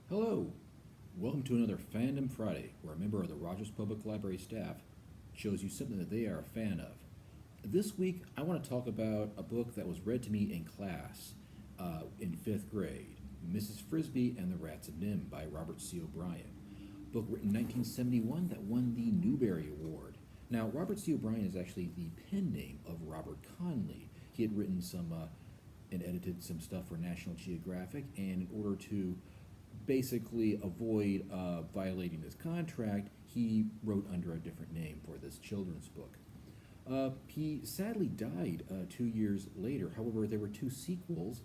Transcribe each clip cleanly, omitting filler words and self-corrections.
Hello! Welcome to another Fandom Friday, where a member of the Rogers Public Library staff shows you something that they are a fan of. This week, I want to talk about a book that was read to me in class in fifth grade, Mrs. Frisby and the Rats of NIMH by Robert C. O'Brien. Book written in 1971 that won the Newbery Award. Now, Robert C. O'Brien is actually the pen name of Robert Conley. He had written some and edited some stuff for National Geographic, and in order to basically avoid violating this contract, he wrote under a different name for this children's book. He sadly died 2 years later. However, there were two sequels,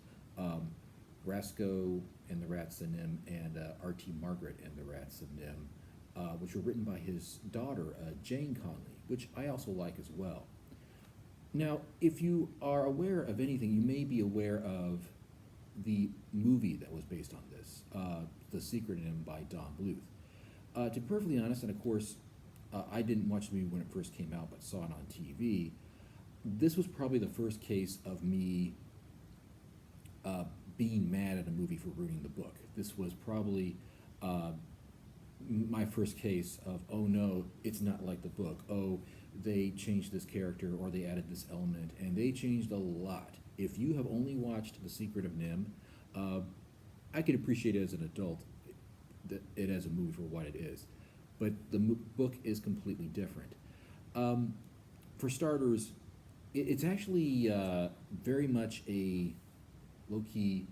Rasco and the Rats of NIMH and R.T. Margaret and the Rats of NIMH, which were written by his daughter, Jane Conley, which I also like as well. Now, if you are aware of anything, you may be aware of the movie that was based on this, The Secret of NIMH by Don Bluth. To be perfectly honest, and of course, I didn't watch the movie when it first came out, but saw it on TV. This was probably the first case of me being mad at a movie for ruining the book. This was probably my first case of, oh no, it's not like the book. Oh, they changed this character or they added this element, and they changed a lot. If you have only watched The Secret of NIMH, I could appreciate it as an adult, it as a movie for what it is. But the book is completely different. For starters, it's actually very much a low-key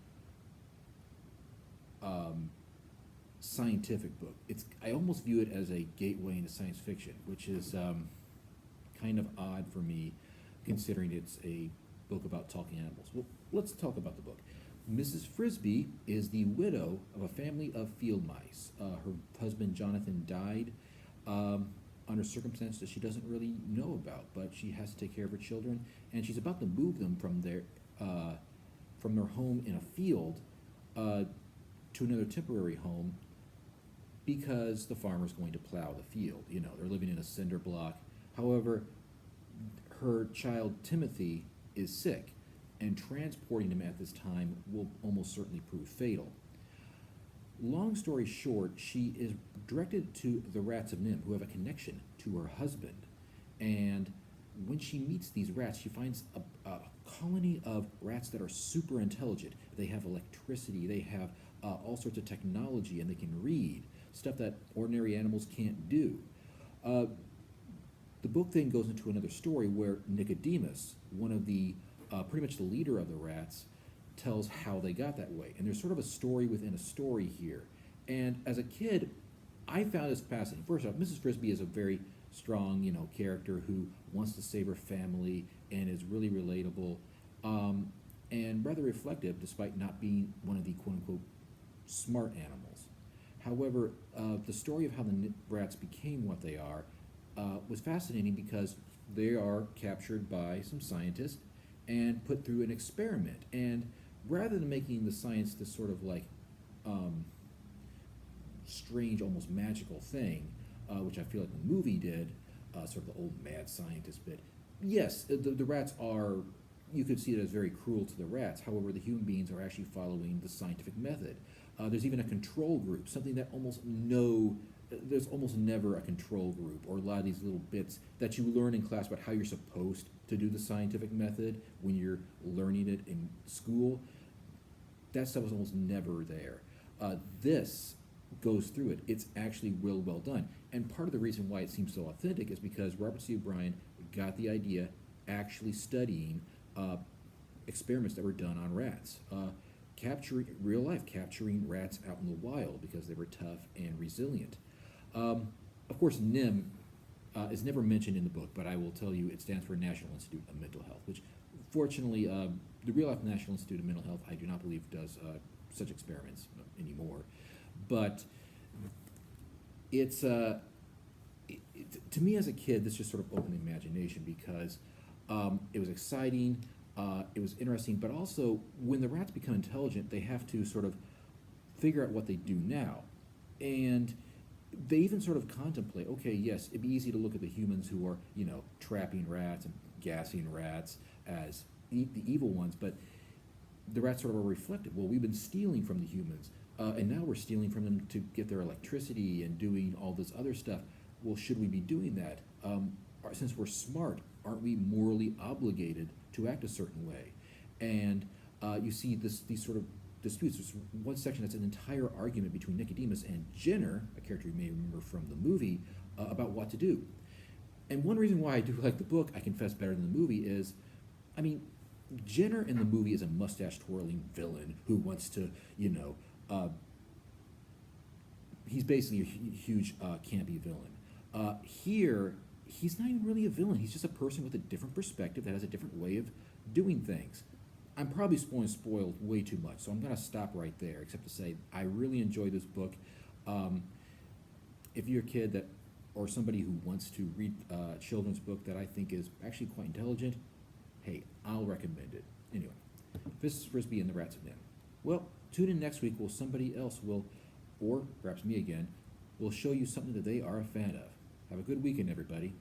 scientific book. I almost view it as a gateway into science fiction, which is kind of odd for me, considering it's a book about talking animals. Well, let's talk about the book. Mrs. Frisby is the widow of a family of field mice. Her husband Jonathan died under circumstances that she doesn't really know about, but she has to take care of her children, and she's about to move them from their home in a field to another temporary home because the farmer's going to plow the field. You know, they're living in a cinder block. However, her child Timothy is sick, and transporting him at this time will almost certainly prove fatal. Long story short, she is directed to the Rats of NIMH, who have a connection to her husband. And when she meets these rats, she finds a colony of rats that are super intelligent. They have electricity, they have all sorts of technology, and they can read, stuff that ordinary animals can't do. The book then goes into another story where Nicodemus, one of the pretty much the leader of the rats, tells how they got that way. And there's sort of a story within a story here. And as a kid, I found this fascinating. First off, Mrs. Frisby is a very strong, character who wants to save her family and is really relatable and rather reflective, despite not being one of the quote-unquote smart animals. However, the story of how the rats became what they are was fascinating because they are captured by some scientists and put through an experiment. And rather than making the science this sort of like strange, almost magical thing, which I feel like the movie did, sort of the old mad scientist bit, yes, the rats are, you could see it as very cruel to the rats. However, the human beings are actually following the scientific method. There's even a control group, something that there's almost never a control group, or a lot of these little bits that you learn in class about how you're supposed to do the scientific method when you're learning it in school. That stuff is almost never there. This goes through it. It's actually real well done. And part of the reason why it seems so authentic is because Robert C. O'Brien got the idea actually studying experiments that were done on rats. Capturing real life, capturing rats out in the wild because they were tough and resilient. Of course, NIMH is never mentioned in the book, but I will tell you it stands for National Institute of Mental Health, which fortunately, the real life National Institute of Mental Health, I do not believe does such experiments anymore. But it's, to me as a kid, this just sort of opened the imagination because it was exciting, it was interesting, but also when the rats become intelligent, they have to sort of figure out what they do now. And they even sort of contemplate, okay, yes, it'd be easy to look at the humans who are, trapping rats and gassing rats as the evil ones, but the rats sort of are reflective. Well, we've been stealing from the humans. And now we're stealing from them to get their electricity and doing all this other stuff. Well, should we be doing that? Since we're smart, aren't we morally obligated to act a certain way? And you see these sort of disputes. There's one section that's an entire argument between Nicodemus and Jenner, a character you may remember from the movie, about what to do. And one reason why I do like the book, I confess, better than the movie is, I mean, Jenner in the movie is a mustache-twirling villain who wants to, he's basically a huge campy villain. Here, he's not even really a villain. He's just a person with a different perspective that has a different way of doing things. I'm probably spoiled way too much, so I'm going to stop right there, except to say I really enjoy this book. If you're a kid that, or somebody who wants to read a children's book that I think is actually quite intelligent, hey, I'll recommend it. Anyway, Mrs Frisby and the Rats of NIMH. Well, tune in next week where somebody else will, or perhaps me again, will show you something that they are a fan of. Have a good weekend, everybody.